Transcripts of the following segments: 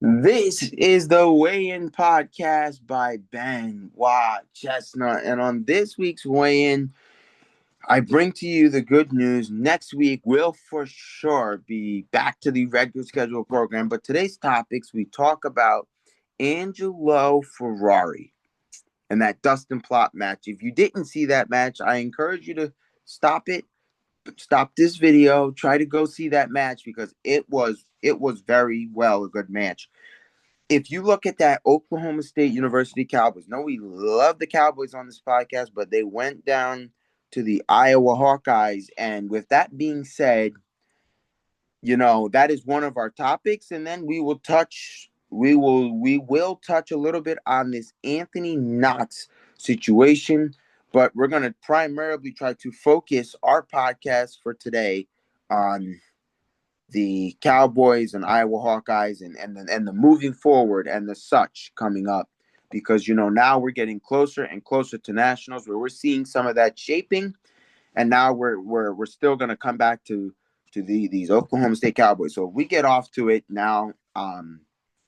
This is the Weigh-In Podcast by Ben Watt Chestnut. And on this week's Weigh-In, I bring to you the good news. Next week, we'll for sure be back to the regular schedule program. But today's topics, we talk about Angelo Ferrari and that Dustin Plott match. If you didn't see that match, I encourage you to stop it. Stop this video. Try to go see that match because it was very well a good match. If you look at that Oklahoma State University Cowboys, no, we love the Cowboys on this podcast, but they went down to the Iowa Hawkeyes. And with that being said, that is one of our topics. And then we will touch a little bit on this Anthony Knox situation, but we're going to primarily try to focus our podcast for today on the Cowboys and Iowa Hawkeyes and the moving forward and the such coming up, because now we're getting closer and closer to nationals where we're seeing some of that shaping, and now we're still going to come back to these Oklahoma State Cowboys. So if we get off to it now,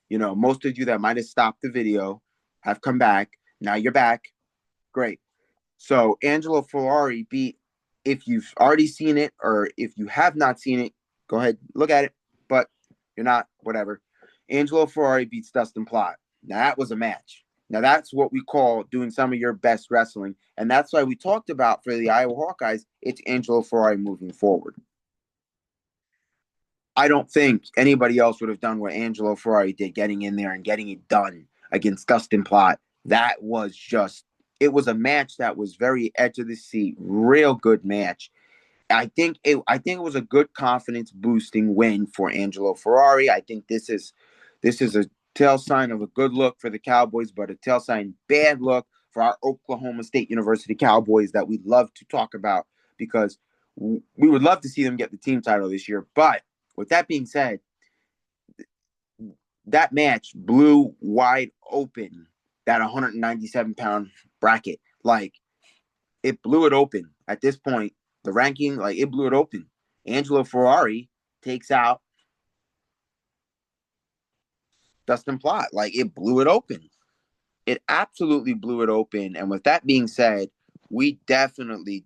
most of you that might have stopped the video have come back. Now you're back. Great. So Angelo Ferrari beat, if you've already seen it or if you have not seen it, go ahead, look at it, but you're not, whatever. Angelo Ferrari beats Dustin Plott. Now, that was a match. Now, that's what we call doing some of your best wrestling, and that's why we talked about for the Iowa Hawkeyes, it's Angelo Ferrari moving forward. I don't think anybody else would have done what Angelo Ferrari did, getting in there and getting it done against Dustin Plott. That was it was a match that was very edge of the seat, real good match. I think it was a good confidence boosting win for Angelo Ferrari. I think this is a tail sign of a good look for the Cowboys, but a tail sign bad look for our Oklahoma State University Cowboys that we love to talk about, because we would love to see them get the team title this year. But with that being said, that match blew wide open that 197-pound bracket. Like, it blew it open at this point. The ranking, it blew it open. Angelo Ferrari takes out Dustin Plott. It blew it open. It absolutely blew it open. And with that being said, we definitely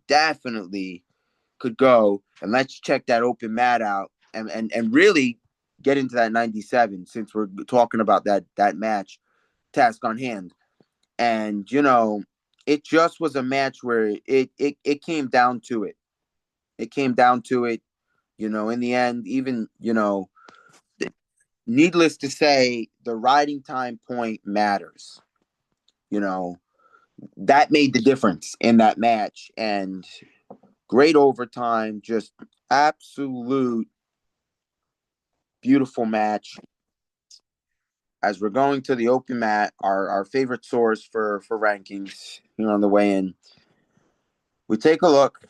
could go and let's check that open mat out and really get into that 97, since we're talking about that match, task on hand. And, it just was a match where it came down to it. It came down to it, in the end, even, needless to say, the riding time point matters. That made the difference in that match. And great overtime, just absolute beautiful match. As we're going to the open mat, our favorite source for rankings, on the way in, we take a look.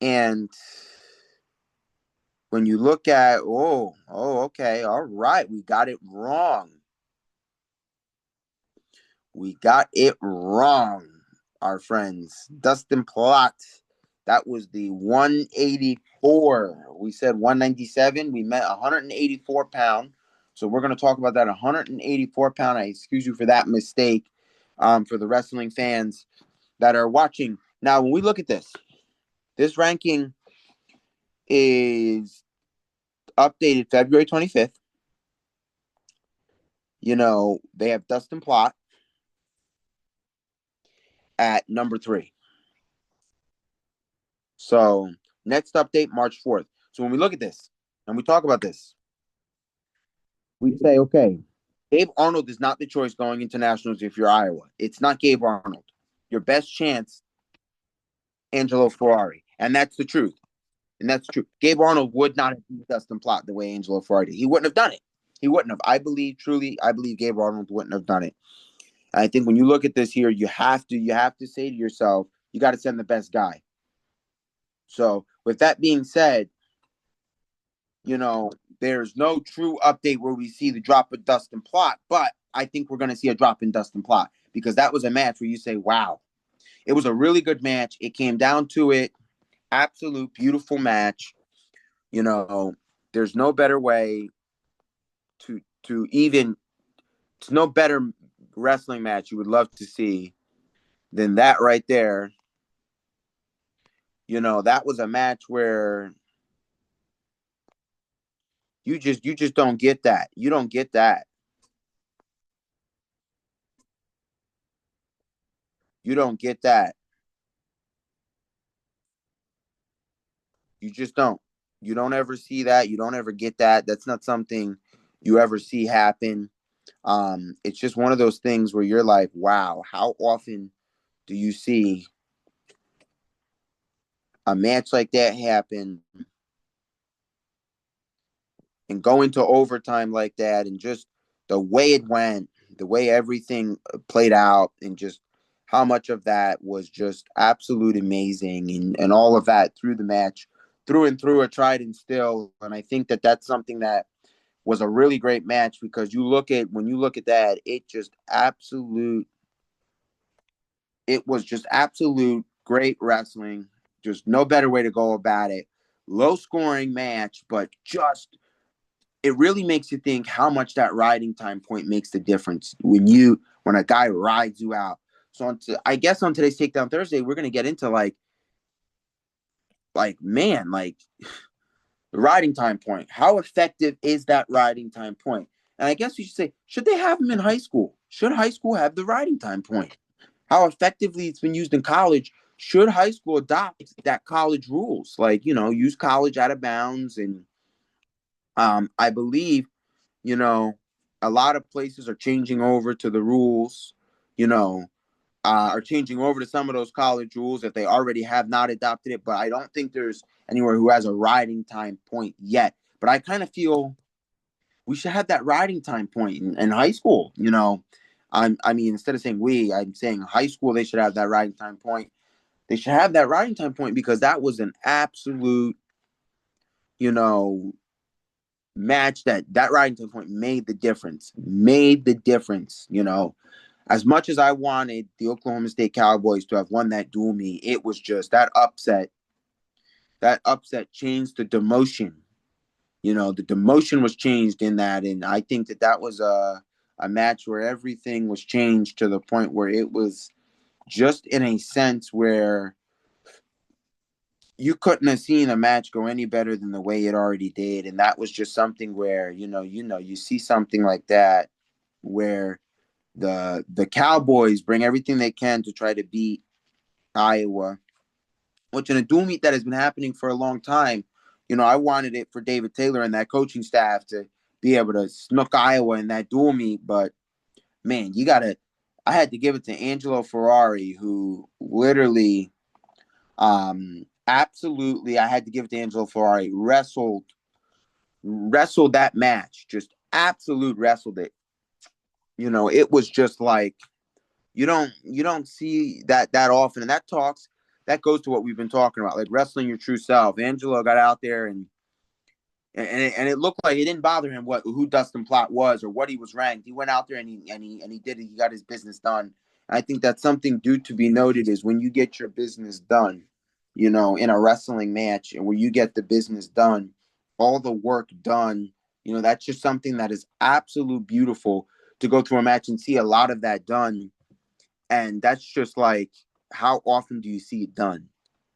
And when you look at, okay, all right, we got it wrong. We got it wrong, our friends. Dustin Plott, that was the 184. We said 197. We meant 184 pound. So we're going to talk about that 184 pound. I excuse you for that mistake, for the wrestling fans that are watching. Now, when we look at this ranking is updated February 25th. They have Dustin Plott at number 3. So next update, March 4th. So when we look at this and we talk about this, we say, okay, Gabe Arnold is not the choice going into nationals if you're Iowa. It's not Gabe Arnold. Your best chance, Angelo Ferrari. And that's the truth. And that's true. Gabe Arnold would not have beat Dustin Plott the way Angelo Ferrari did. He wouldn't have done it. He wouldn't have. I believe Gabe Arnold wouldn't have done it. And I think when you look at this here, you have to say to yourself, you got to send the best guy. So with that being said, there's no true update where we see the drop of Dustin Plott, but I think we're going to see a drop in Dustin Plott, because that was a match where you say, wow, it was a really good match. It came down to it. Absolute beautiful match. There's no better way to even it's no better wrestling match you would love to see than that right there. That was a match where you just don't get that. You don't get that. You don't get that. You just don't. You don't ever see that. You don't ever get that. That's not something you ever see happen. It's just one of those things where you're like, wow, how often do you see a match like that happen and go into overtime like that, and just the way it went, the way everything played out, and just how much of that was just absolute amazing, and all of that through the match, through and through, a tried and still. And I think that that's something that was a really great match, because when you look at that, it was just absolute great wrestling. Just no better way to go about it. Low scoring match, but just it really makes you think how much that riding time point makes the difference when a guy rides you out. So I guess on today's Takedown Thursday, we're gonna get into man, the riding time point. How effective is that riding time point? And I guess we should say, should they have them in high school? Should high school have the riding time point? How effectively it's been used in college? Should high school adopt that college rules? Use college out of bounds. And I believe, you know, a lot of places are changing over to the rules, you know, are changing over to some of those college rules if they already have not adopted it. But I don't think there's anywhere who has a riding time point yet. But I kind of feel we should have that riding time point in high school. Instead of saying I'm saying high school, they should have that riding time point. They should have that riding time point, because that was an absolute, you know, match that riding time point made the difference. Made the difference. As much as I wanted the Oklahoma State Cowboys to have won that dual meet, it was just that upset. That upset changed the demotion. The demotion was changed in that, and I think that was a match where everything was changed to the point where it was just in a sense where you couldn't have seen a match go any better than the way it already did. And that was just something where you see something like that where the Cowboys bring everything they can to try to beat Iowa, which in a dual meet that has been happening for a long time. I wanted it for David Taylor and that coaching staff to be able to snook Iowa in that dual meet. But man, I had to give it to Angelo Ferrari, who literally, absolutely, I had to give it to Angelo Ferrari, wrestled that match, just absolute wrestled it. It was just like, you don't see that often. And that goes to what we've been talking about, like wrestling your true self. Angelo got out there, and it looked like it didn't bother him who Dustin Plott was or what he was ranked. He went out there and he did it. He got his business done. And I think that's something due to be noted, is when you get your business done, in a wrestling match, and where you get the business done, all the work done, that's just something that is absolute beautiful to go through a match and see a lot of that done. And that's just like, how often do you see it done?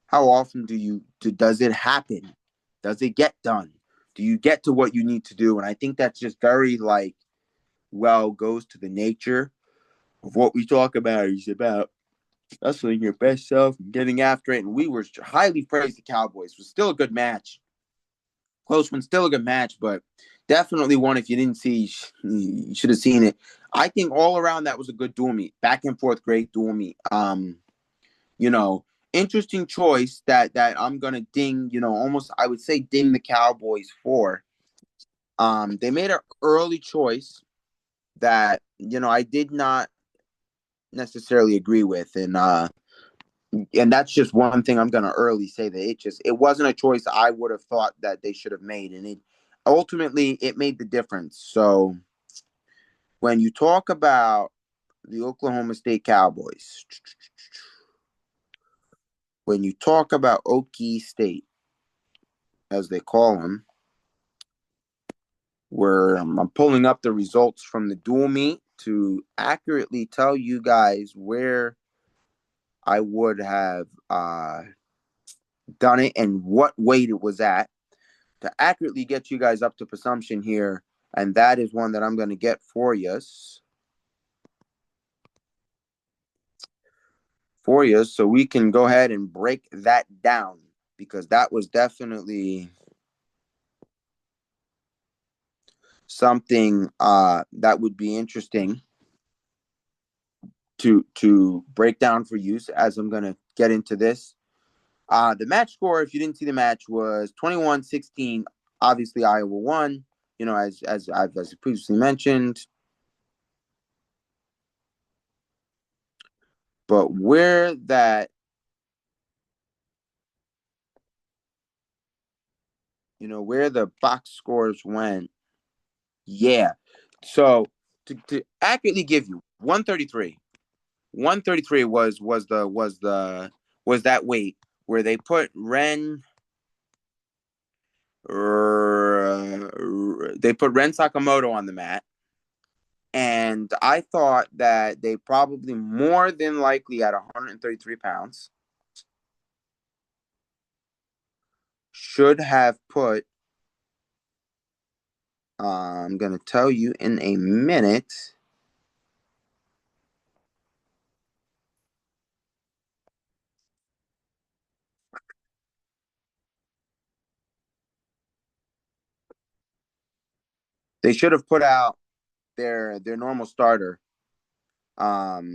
How often does it happen? Does it get done? Do you get to what you need to do? And I think that's just very goes to the nature of what we talk about. Is about wrestling your best self and getting after it. And we were highly praised the Cowboys. It was still a good match. Close one, still a good match, but definitely one, if you didn't see, you should have seen it. I think all around that was a good dual meet. Back and forth, great dual meet. Interesting choice that I'm gonna ding, almost I would say ding the Cowboys for. They made an early choice that I did not necessarily agree with, and that's just one thing I'm gonna early say, that it wasn't a choice I would have thought that they should have made, and it ultimately it made the difference. So when you talk about the Oklahoma State Cowboys, when you talk about Okie State, as they call them, I'm pulling up the results from the dual meet to accurately tell you guys where I would have done it and what weight it was at to accurately get you guys up to presumption here. And that is one that I'm going to get for you. So we can go ahead and break that down, because that was definitely something that would be interesting to break down for you, as I'm going to get into this. The match score, if you didn't see the match, was 21-16. Obviously, Iowa won, as I've previously mentioned. But where the box scores went, yeah. So to accurately give you 133, 133 was that weight where they put Ren Sakamoto on the mat. And I thought that they probably more than likely at 133 pounds should have put, I'm going to tell you in a minute. They should have put out their normal starter at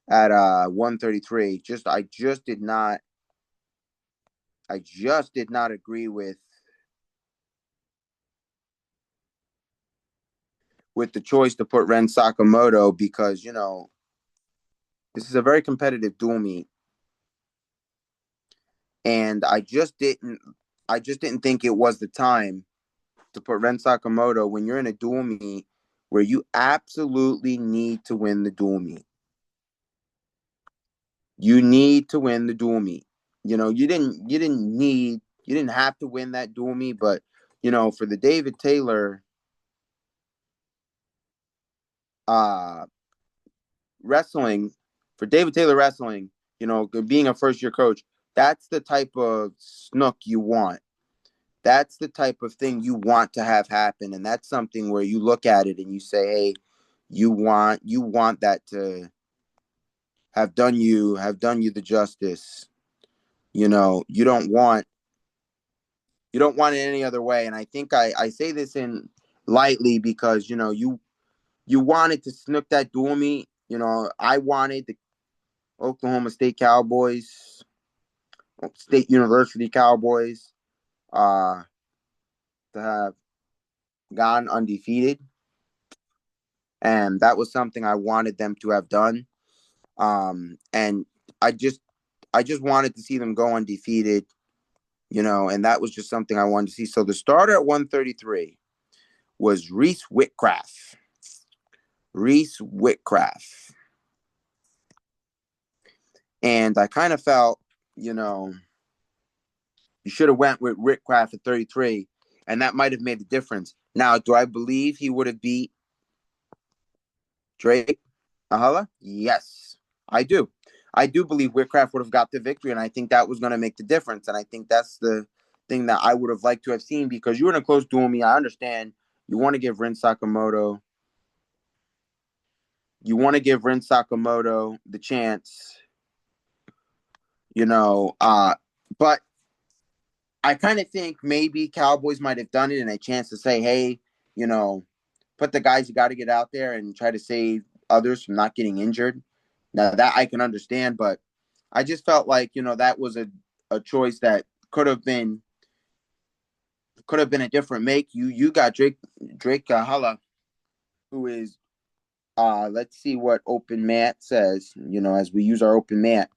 133. I just did not agree with the choice to put Ren Sakamoto, because this is a very competitive dual meet, and I just didn't think it was the time to put Ren Sakamoto when you're in a dual meet where you absolutely need to win the dual meet. You need to win the dual meet. You didn't have to win that dual meet, but for the David Taylor wrestling, being a first year coach, that's the type of snook you want. That's the type of thing you want to have happen. And that's something where you look at it and you say, hey, you want that to have done you the justice. You don't want it any other way. And I think I say this in lightly, because you wanted to snook that dual meet. I wanted the Oklahoma State Cowboys, State University Cowboys, to have gone undefeated, and that was something I wanted them to have done. And I just wanted to see them go undefeated, and that was just something I wanted to see. So the starter at 133 was Reese Whitcraft. And I kind of felt, you should have went with Whitcraft at 33, and that might have made a difference. Now, do I believe he would have beat Drake Ahala? Yes, I do. I do believe Whitcraft would have got the victory, and I think that was going to make the difference. And I think that's the thing that I would have liked to have seen, because you were in a close duel me. I understand you want to give Ren Sakamoto the chance, but I kind of think maybe Cowboys might have done it in a chance to say, hey, put the guys you got to get out there and try to save others from not getting injured. Now that I can understand, but I just felt like, that was a choice that could have been a different make. You got Drake Hala, who is let's see what Open Mat says, as we use our Open Mat.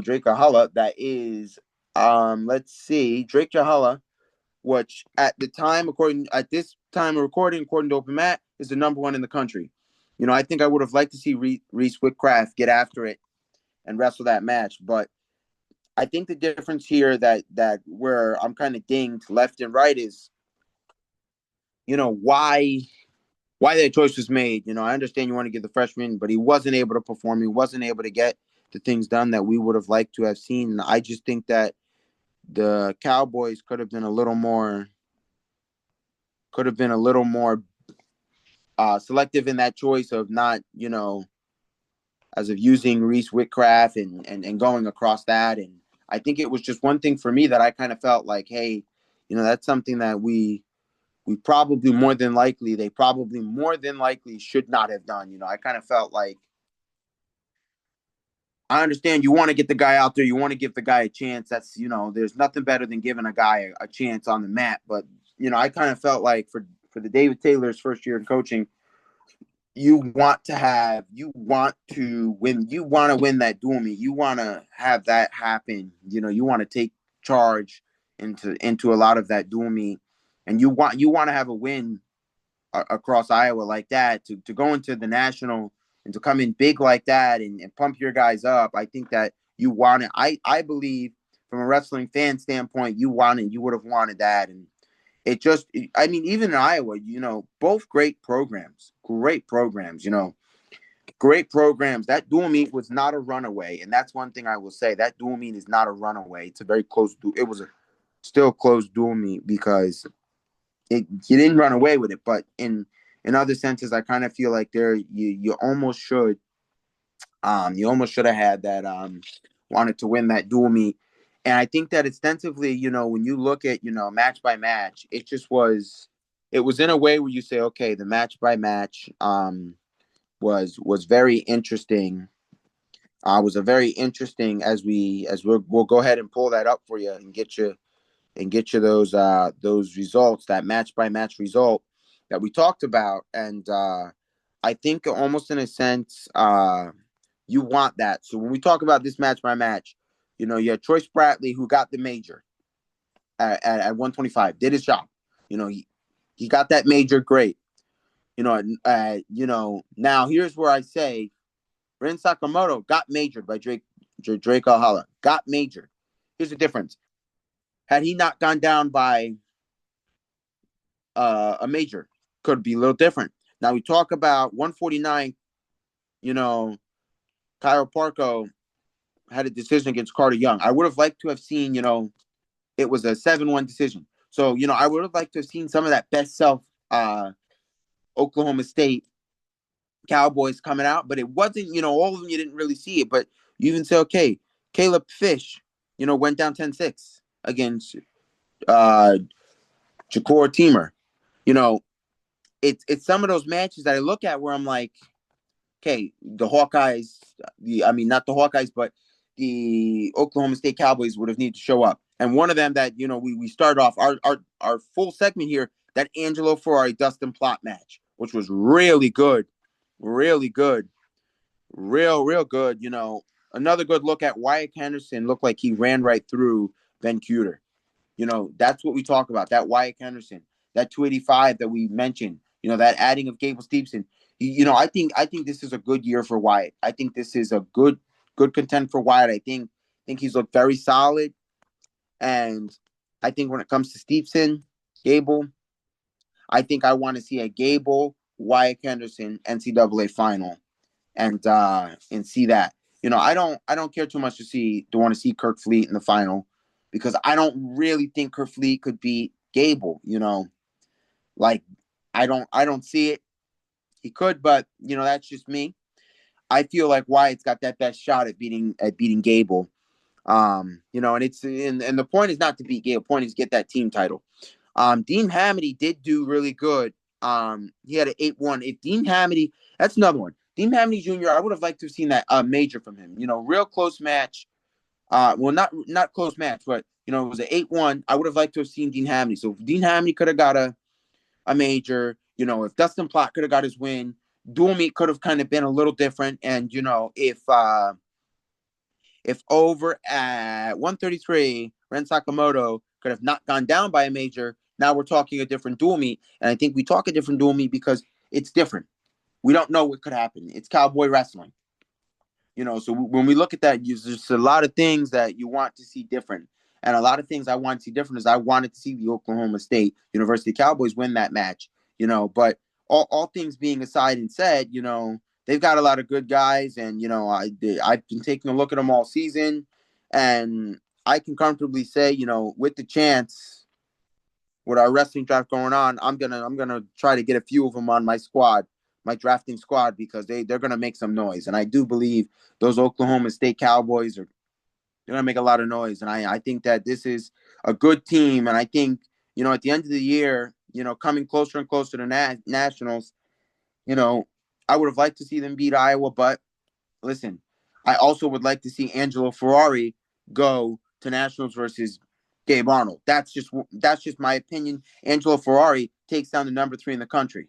Drake Hala, that is let's see, Drake Hala, which at this time of recording, according to Open Mat, is the number one in the country. I think I would have liked to see Reese Whitcraft get after it and wrestle that match, but I think the difference here that where I'm kind of dinged left and right is, why that choice was made. I understand you want to give the freshman, but he wasn't able to perform. He wasn't able to get the things done that we would have liked to have seen. And I just think that the Cowboys could have been a little more selective in that choice of not, as of using Reese Whitcraft and going across that. And I think it was just one thing for me that I kind of felt like, hey, that's something that they probably more than likely should not have done. I kind of felt like, I understand you want to get the guy out there, you want to give the guy a chance. That's, there's nothing better than giving a guy a chance on the mat. But, I kind of felt like for the David Taylor's first year in coaching, you want to win that duel meet. You want to have that happen. You want to take charge into a lot of that duel meet, and you want to have a win across Iowa like that to go into the national and to come in big like that and pump your guys up. I think that you want it. I believe from a wrestling fan standpoint, you would have wanted that. And even in Iowa, both great programs. Great programs. That dual meet was not a runaway. And that's one thing I will say. That dual meet is not a runaway. It's a very close it was a still close dual meet because you didn't run away with it. But in other senses, I kind of feel like you almost should have had that wanted to win that dual meet. And I think that extensively, when you look at, match by match, it was in a way where you say, okay, the match by match was very interesting. Was a very interesting we'll go ahead and pull that up for you and get you those results, that match by match result that we talked about. And I think almost in a sense, you want that. So when we talk about this match by match, you had Troy Spratley, who got the major at 125, did his job. He got that major, great. Now here's where I say Ren Sakamoto got majored by Drake Alhala. Got majored. Here's the difference. Had he not gone down by a major, could be a little different. Now we talk about 149, Kyle Parko had a decision against Carter Young. I would have liked to have seen, it was a 7-1 decision. So, I would have liked to have seen some of that best self Oklahoma State Cowboys coming out, but it wasn't, all of them, you didn't really see it. But you even say, okay, Caleb Fish, went down 10-6 against Shakur Teamer. It's some of those matches that I look at where I'm like, okay, the Hawkeyes, not the Hawkeyes, but the Oklahoma State Cowboys would have needed to show up. And one of them that, we started off our full segment here, that Angelo Ferrari Dustin Plott match, which was really good. Really good. Real good. Another good look at Wyatt Henderson looked like he ran right through Ben Cuter. That's what we talk about. That Wyatt Henderson, that 285 that we mentioned, that adding of Gable Stevenson. I think this is a good year for Wyatt. I think this is a good content for Wyatt. I think he's looked very solid. And I think when it comes to Stevenson, Gable, I think I want to see a Gable, Wyatt Henderson NCAA final and see that. I don't care too much to want to see Kirk Fleet in the final, because I don't really think Kirk Fleet could beat Gable. Like I don't see it. He could, but that's just me. I feel like Wyatt's got that best shot at beating Gable. And it's and the point is not to beat Gable. The point is get that team title. Dean Hamady did do really good. He had an 8-1. If Dean Hamady, that's another one. Dean Hamady Jr., I would have liked to have seen that major from him. Real close match. Well, not close match, but it was an 8-1. I would have liked to have seen Dean Hamady. So if Dean Hamady could have got a major, if Dustin Plott could have got his win, dual meet could have kind of been a little different. And if over at 133, Ren Sakamoto could have not gone down by a major, now we're talking a different dual meet. And I think we talk a different dual meet because it's different. We don't know what could happen. It's cowboy wrestling. So when we look at that, there's just a lot of things that you want to see different. And a lot of things I want to see different is I wanted to see the Oklahoma State University Cowboys win that match, but all things being aside and said, they've got a lot of good guys. And, I've been taking a look at them all season. And I can comfortably say, with the chance, with our wrestling draft going on, I'm gonna try to get a few of them on my squad, my drafting squad, because they're gonna make some noise. And I do believe those Oklahoma State Cowboys they're gonna make a lot of noise. And I think that this is a good team. And I think, at the end of the year, coming closer and closer to nationals, I would have liked to see them beat Iowa, but listen, I also would like to see Angelo Ferrari go to nationals versus Gabe Arnold. That's just my opinion. Angelo Ferrari takes down the number 3 in the country.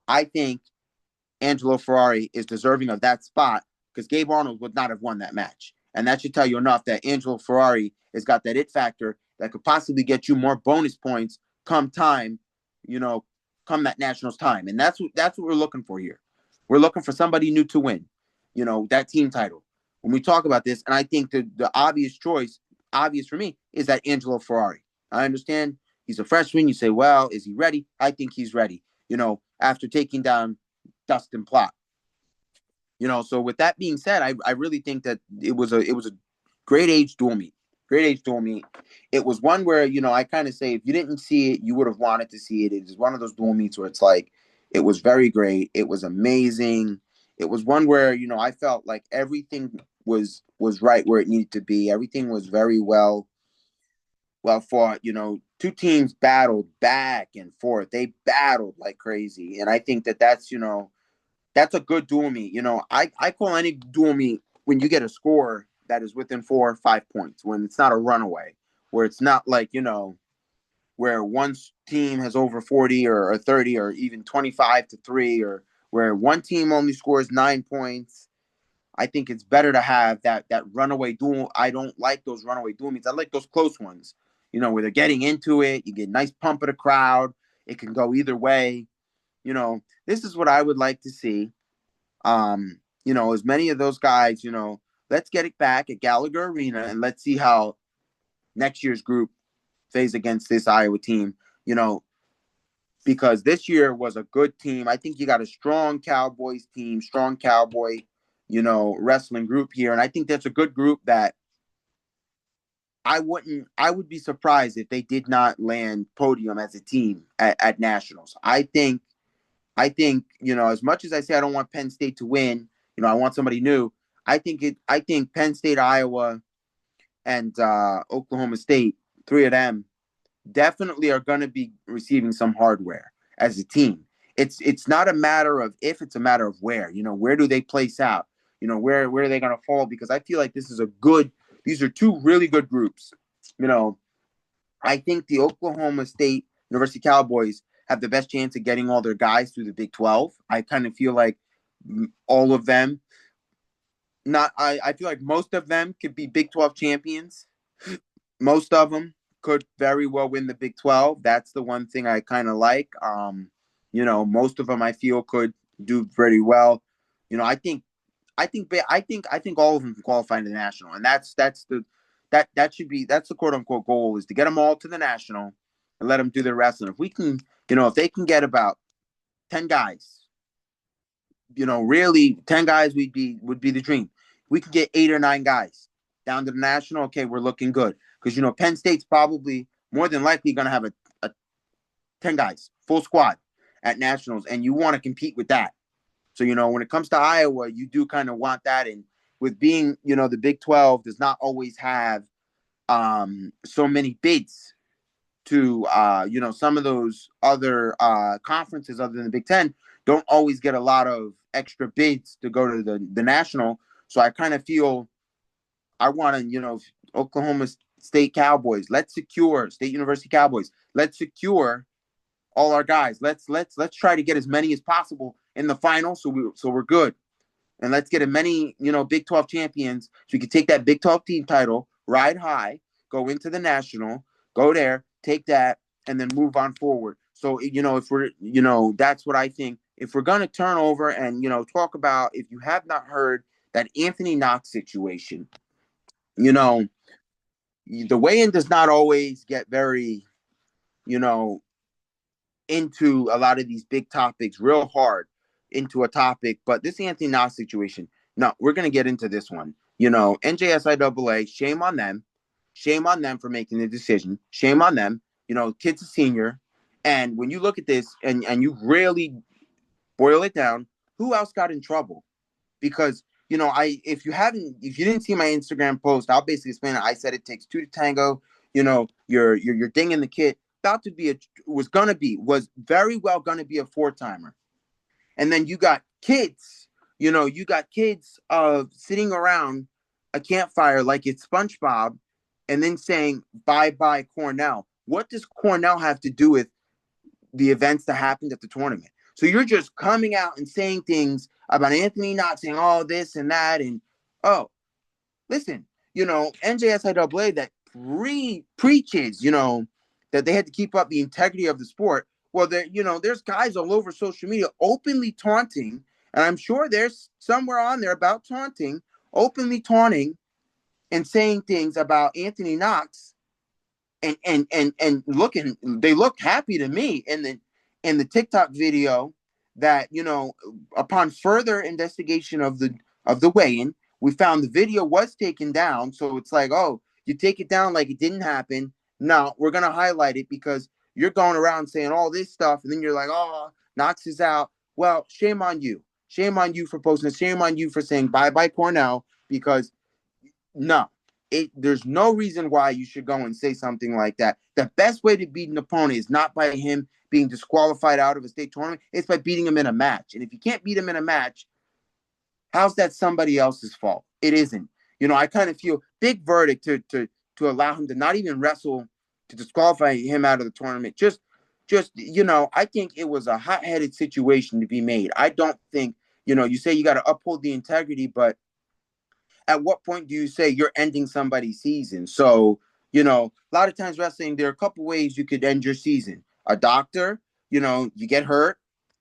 I think Angelo Ferrari is deserving of that spot because Gabe Arnold would not have won that match. And that should tell you enough that Angelo Ferrari has got that it factor that could possibly get you more bonus points come time, come that nationals time. And that's what we're looking for here. We're looking for somebody new to win, that team title. When we talk about this, and I think the obvious for me, is that Angelo Ferrari. I understand he's a freshman. You say, well, is he ready? I think he's ready, after taking down Dustin Plott. So with that being said, I really think that it was a great age dual meet. Great age dual meet. It was one where, I kind of say if you didn't see it, you would have wanted to see it. It is one of those dual meets where it's like, it was very great. It was amazing. It was one where, I felt like everything was right where it needed to be. Everything was very well fought. Two teams battled back and forth. They battled like crazy. And I think that that's a good dual meet. I call any dual meet when you get a score that is within 4 or 5 points, when it's not a runaway, where it's not like, where one team has over 40 or 30 or even 25-3, or where one team only scores 9 points. I think it's better to have that runaway duel. I don't like those runaway duel meets. I like those close ones, where they're getting into it. You get a nice pump of the crowd. It can go either way. This is what I would like to see. As many of those guys, let's get it back at Gallagher Arena and let's see how next year's group fares against this Iowa team, because this year was a good team. I think you got a strong Cowboys team, strong Cowboy, wrestling group here. And I think that's a good group that I would be surprised if they did not land podium as a team at nationals. I think, as much as I say I don't want Penn State to win, I want somebody new. I think Penn State, Iowa, and Oklahoma State, 3 of them, definitely are going to be receiving some hardware as a team. It's not a matter of if, it's a matter of where. Where do they place out? Where are they going to fall? Because I feel like these are 2 really good groups. I think the Oklahoma State University Cowboys have the best chance of getting all their guys through the Big 12. I kind of feel like all of them, I feel like most of them could be Big 12 champions. Most of them could very well win the Big 12. That's the one thing I kind of like. Most of them I feel could do pretty well. I think all of them can qualify to the national, and that's the quote unquote goal, is to get them all to the national and let them do the rest. And if we can, if they can get about 10 guys, really 10 guys would be the dream. We could get 8 or 9 guys down to the national. Okay, we're looking good, because Penn State's probably more than likely going to have a 10 guys full squad at nationals, and you want to compete with that. So when it comes to Iowa, you do kind of want that. And with being the Big 12 does not always have so many bids to some of those other conferences other than the Big 10 don't always get a lot of extra bids to go to the national. So I kind of feel I want to, Oklahoma State Cowboys, State University Cowboys, let's secure all our guys. Let's try to get as many as possible in the final, so we're good. And let's get as many, Big 12 champions, so we can take that Big 12 team title, ride high, go into the national, go there, take that, and then move on forward. So, if we're, that's what I think if we're going to turn over and, talk about, if you have not heard that Anthony Knox situation, you know, the weigh-in does not always get very, you know, into a lot of these big topics real hard into a topic. But this Anthony Knox situation, no, we're going to get into this one. NJSIAA, shame on them. Shame on them for making the decision. Shame on them. Kid's a senior. And when you look at this and you really boil it down, who else got in trouble? Because if you didn't see my Instagram post, I'll basically explain it. I said it takes two to tango. You're dinging the kid. Was very well gonna be a four-timer. And then you got kids, sitting around a campfire like it's SpongeBob, and then saying bye Cornell. What does Cornell have to do with the events that happened at the tournament? So you're just coming out and saying things about Anthony Knox, saying all this and that, and listen, NJSIAA that preaches, that they had to keep up the integrity of the sport. Well, there's guys all over social media openly taunting, and I'm sure there's somewhere on there about openly taunting and saying things about Anthony Knox, and they look happy to me in the TikTok video that, upon further investigation of the weigh-in, we found the video was taken down. So it's like, oh, you take it down like it didn't happen. No, we're going to highlight it because you're going around saying all this stuff. And then you're like, oh, Knox is out. Well, shame on you. Shame on you for posting it. Shame on you for saying bye Cornell, because no, there's no reason why you should go and say something like that. The best way to beat an opponent is not by him being disqualified out of a state tournament. It's by beating him in a match. And if you can't beat him in a match, how's that somebody else's fault? It isn't. I kind of feel big verdict to allow him to not even wrestle, to disqualify him out of the tournament. Just I think it was a hot-headed situation to be made. I don't think, you say you got to uphold the integrity, but at what point do you say you're ending somebody's season? So, a lot of times wrestling, there are a couple ways you could end your season. A doctor, you get hurt,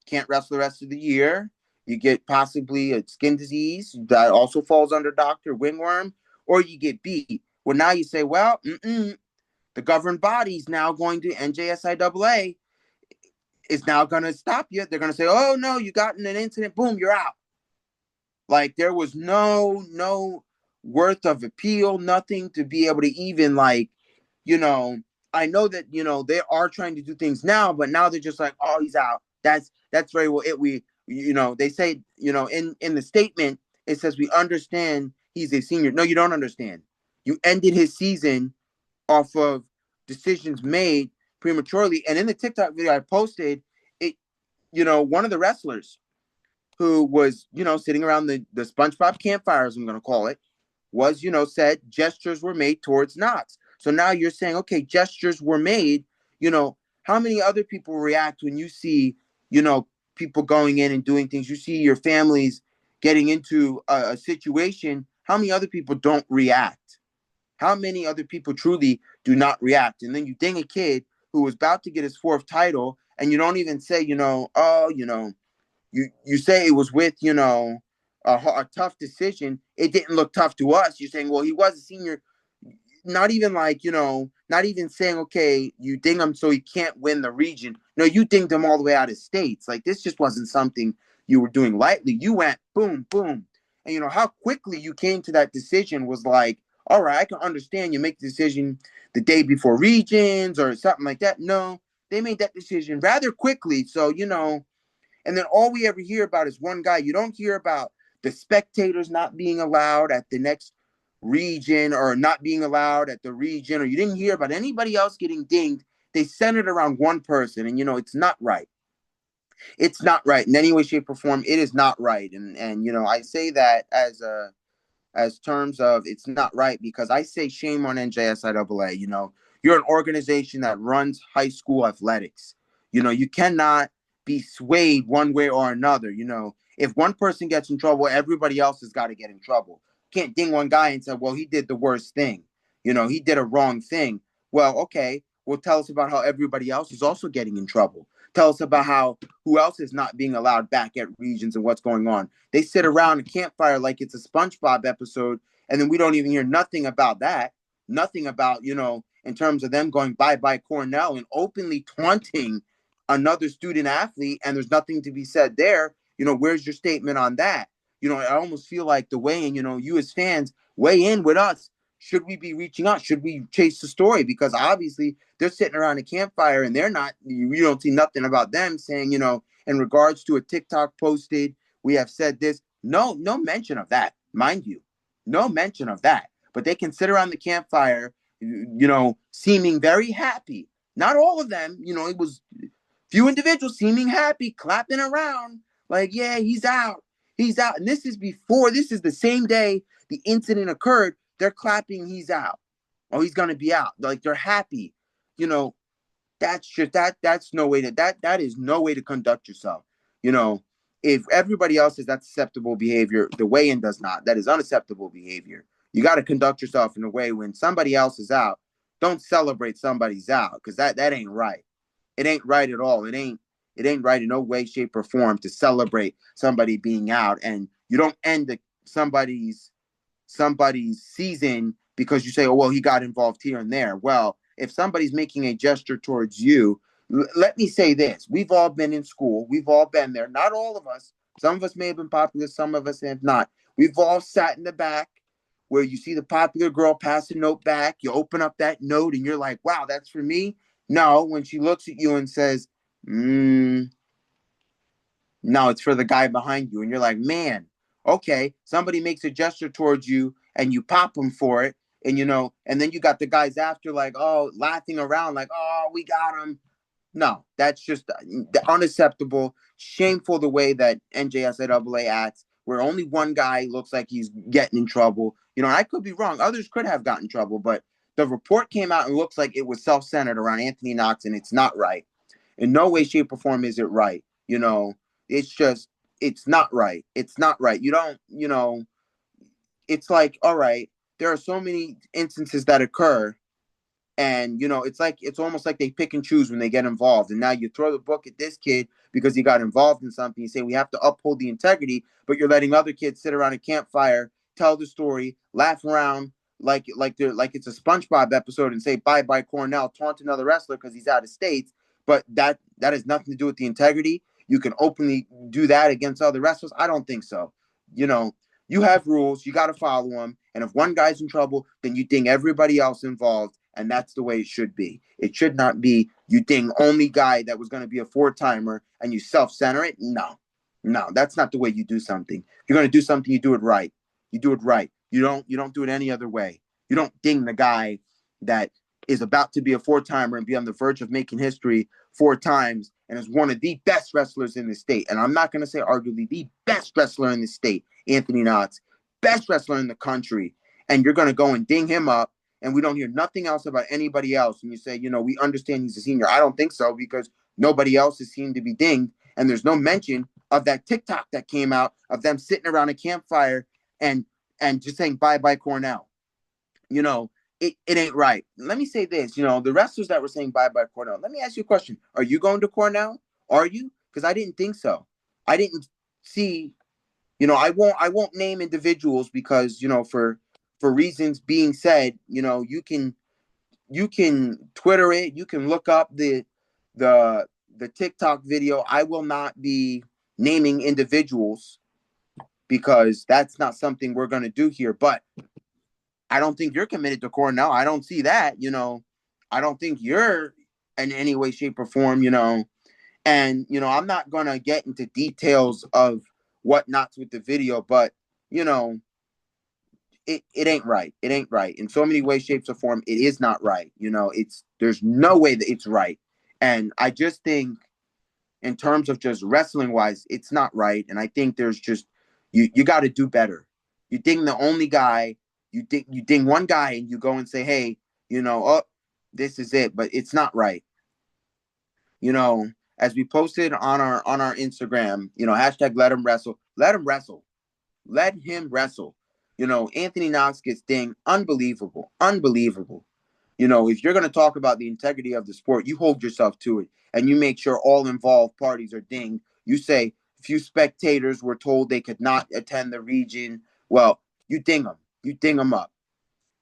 can't wrestle the rest of the year. You get possibly a skin disease that also falls under doctor, wingworm, or you get beat. Well, now you say, well, the governing body is now going to NJSIAA is now going to stop you. They're going to say, oh, no, you got in an incident. Boom, you're out. Like, there was no worth of appeal, nothing to be able to even, like, I know that, they are trying to do things now, but now they're just like, oh, he's out. That's very well it. They say, in the statement, it says, we understand he's a senior. No, you don't understand. You ended his season off of decisions made prematurely. And in the TikTok video I posted, it, one of the wrestlers who was, sitting around the SpongeBob campfire, as I'm going to call it, was, said gestures were made towards Knox. So now you're saying, okay, gestures were made. How many other people react when you see, people going in and doing things? You see your families getting into a situation. How many other people don't react? How many other people truly do not react? And then you ding a kid who was about to get his fourth title, and you don't even say, you say it was with, a tough decision. It didn't look tough to us. You're saying, well, he was a senior. Not even like, not even saying, okay, you ding him so he can't win the region. No, you dinged him all the way out of states. Like, this just wasn't something you were doing lightly. You went boom, boom. And, how quickly you came to that decision was like, all right, I can understand you make the decision the day before regions or something like that. No, they made that decision rather quickly. So, and then all we ever hear about is one guy. You don't hear about the spectators not being allowed at the next region or not being allowed at the region, or you didn't hear about anybody else getting dinged. They centered around one person, and it's not right. It's not right in any way, shape, or form. It is not right, and I say that as terms of it's not right because I say shame on NJSIAA. You're an organization that runs high school athletics. You cannot be swayed one way or another. If one person gets in trouble, everybody else has got to get in trouble. Can't ding one guy and say, well, he did the worst thing. He did a wrong thing. Well, okay, well, tell us about how everybody else is also getting in trouble. Tell us about how who else is not being allowed back at regions and what's going on. They sit around a campfire like it's a SpongeBob episode, and then we don't even hear nothing about that. Nothing about, in terms of them going bye-bye Cornell and openly taunting another student athlete, and there's nothing to be said there. Where's your statement on that? I almost feel like the weigh-in, you as fans, weigh in with us. Should we be reaching out? Should we chase the story? Because obviously they're sitting around a campfire and they're not, you don't see nothing about them saying, in regards to a TikTok posted, we have said this. No mention of that, mind you. No mention of that. But they can sit around the campfire, seeming very happy. Not all of them, it was few individuals seeming happy, clapping around, like, yeah, he's out. He's out. And this is the same day the incident occurred. They're clapping, he's out. Oh, he's going to be out. Like, they're happy. That's just, that's no way that is no way to conduct yourself. If everybody else says that's acceptable behavior, the weigh-in does not. That is unacceptable behavior. You got to conduct yourself in a way when somebody else is out, don't celebrate somebody's out, because that ain't right. It ain't right at all. It ain't right in no way, shape, or form to celebrate somebody being out. And you don't end somebody's season because you say, oh, well, he got involved here and there. Well, if somebody's making a gesture towards you, let me say this. We've all been in school. We've all been there. Not all of us. Some of us may have been popular. Some of us have not. We've all sat in the back where you see the popular girl pass a note back. You open up that note and you're like, wow, that's for me. No, when she looks at you and says, no, it's for the guy behind you. And you're like, man, okay. Somebody makes a gesture towards you and you pop them for it. And, and then you got the guys after like, oh, laughing around like, oh, we got him. No, that's just unacceptable, shameful the way that NJSIAA acts, where only one guy looks like he's getting in trouble. I could be wrong. Others could have gotten in trouble, but the report came out and looks like it was self-centered around Anthony Knox, and it's not right. In no way, shape, or form is it right. It's just, it's not right. It's not right. You don't, it's like, all right, there are so many instances that occur. And, it's almost like they pick and choose when they get involved. And now you throw the book at this kid because he got involved in something. You say we have to uphold the integrity, but you're letting other kids sit around a campfire, tell the story, laugh around like it's a SpongeBob episode and say bye-bye Cornell, taunt another wrestler because he's out of state. But that has nothing to do with the integrity. You can openly do that against other wrestlers. I don't think so. You have rules. You got to follow them. And if one guy's in trouble, then you ding everybody else involved. And that's the way it should be. It should not be you ding only guy that was going to be a four-timer and you self-center it. No, that's not the way you do something. If you're going to do something, you do it right. You do it right. You don't do it any other way. You don't ding the guy that is about to be a four-timer and be on the verge of making history 4 times and is one of the best wrestlers in the state. And I'm not going to say arguably the best wrestler in the state, Anthony Knox, best wrestler in the country. And you're going to go and ding him up. And we don't hear nothing else about anybody else. And you say, we understand he's a senior. I don't think so, because nobody else is seen to be dinged. And there's no mention of that TikTok that came out of them sitting around a campfire and just saying bye-bye Cornell. It ain't right. Let me say this, the wrestlers that were saying bye-bye Cornell. Let me ask you a question. Are you going to Cornell? Are you? Because I didn't think so. I didn't see, I won't name individuals because, for reasons being said, you can Twitter it, you can look up the TikTok video. I will not be naming individuals because that's not something we're going to do here. But I don't think you're committed to Cornell. I don't see that, I don't think you're in any way, shape, or form, and, I'm not going to get into details of whatnots with the video, but, it ain't right. It ain't right. In so many ways, shapes, or form, it is not right. There's no way that it's right. And I just think in terms of just wrestling wise, it's not right. And I think there's just, you got to do better. You ding the only guy, you ding one guy and you go and say, hey, oh, this is it, but it's not right. As we posted on our Instagram, hashtag let him wrestle. Let him wrestle. Let him wrestle. Anthony Knox gets dinged. Unbelievable. If you're going to talk about the integrity of the sport, you hold yourself to it and you make sure all involved parties are dinged. You say few spectators were told they could not attend the region. Well, you ding them. You ding them up.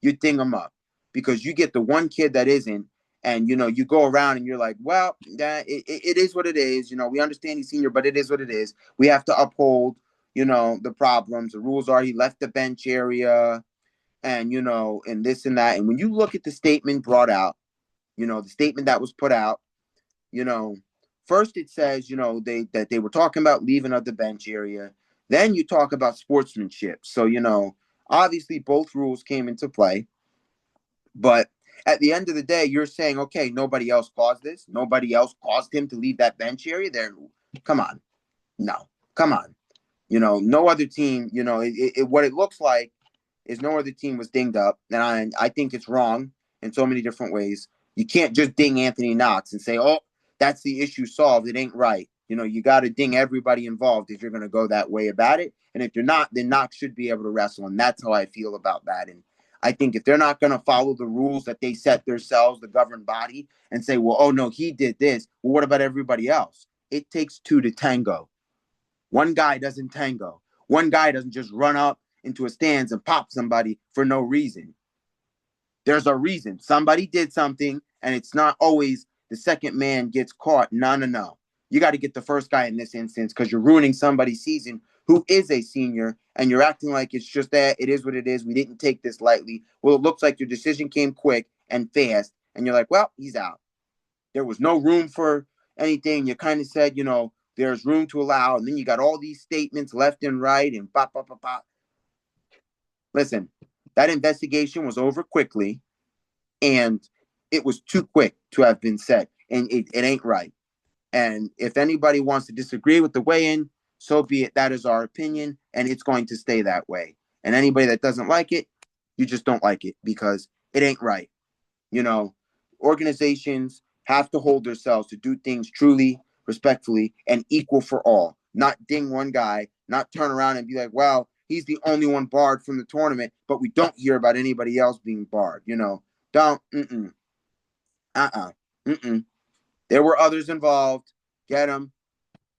You ding them up because you get the one kid that isn't. And, you go around and you're like, well, it is what it is. We understand he's senior, but it is what it is. We have to uphold, the problems. The rules are he left the bench area and, and this and that. And when you look at the statement brought out, the statement that was put out, first it says, that they were talking about leaving of the bench area. Then you talk about sportsmanship. So, obviously both rules came into play. But at the end of the day, you're saying, okay, nobody else caused this. Nobody else caused him to leave that bench area. There, come on. No, come on. No other team, what it looks like is no other team was dinged up. And I think it's wrong in so many different ways. You can't just ding Anthony Knox and say, oh, that's the issue solved. It ain't right. You got to ding everybody involved if you're going to go that way about it. And if you're not, then Knox should be able to wrestle. And that's how I feel about that. And I think if they're not going to follow the rules that they set themselves, the governing body, and say, well, oh, no, he did this. Well, what about everybody else? It takes two to tango. One guy doesn't tango. One guy doesn't just run up into a stands and pop somebody for no reason. There's a reason. Somebody did something, and it's not always the second man gets caught. No. You got to get the first guy in this instance because you're ruining somebody's season who is a senior, and you're acting like it's just that. It is what it is. We didn't take this lightly. Well, it looks like your decision came quick and fast, and you're like, well, he's out. There was no room for anything. You kind of said, there's room to allow, and then you got all these statements left and right, and pop. Listen, that investigation was over quickly, and it was too quick to have been said, and it ain't right. And if anybody wants to disagree with the weigh-in, so be it. That is our opinion, and it's going to stay that way. And anybody that doesn't like it, you just don't like it because it ain't right. Organizations have to hold themselves to do things truly, respectfully, and equal for all. Not ding one guy, not turn around and be like, well, he's the only one barred from the tournament, but we don't hear about anybody else being barred. Don't, There were others involved. Get them.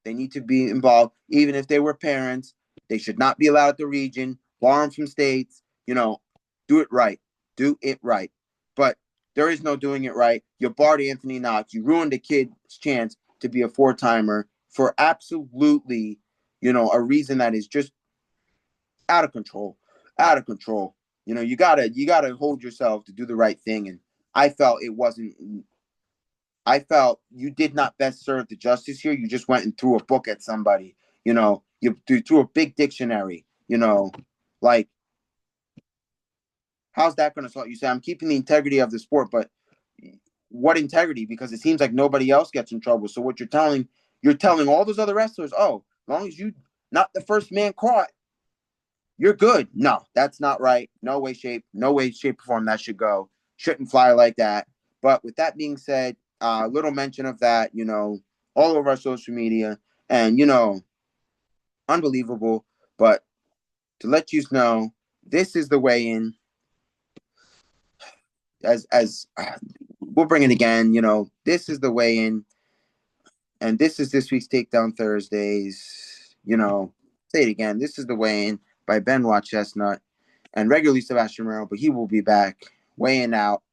They need to be involved. Even if they were parents, they should not be allowed at the region, bar them from states. Do it right. Do it right. But there is no doing it right. You barred Anthony Knox. You ruined a kid's chance to be a four-timer for absolutely, a reason that is just out of control. Out of control. You gotta hold yourself to do the right thing. And I felt you did not best serve the justice here. You just went and threw a book at somebody. You threw a big dictionary. Like, how's that going to solve? You say, I'm keeping the integrity of the sport, but what integrity? Because it seems like nobody else gets in trouble. So what you're telling all those other wrestlers, oh, as long as you not the first man caught, you're good. No, that's not right. No way, shape, or form that should go. Shouldn't fly like that. But with that being said, little mention of that, all over our social media, and unbelievable. But to let you know, this is the weigh-in. As we'll bring it again, this is the weigh-in, and this is this week's Takedown Thursdays. Say it again. This is the weigh-in by Benoit Chestnut and regularly Sebastian Romero, but he will be back weighing out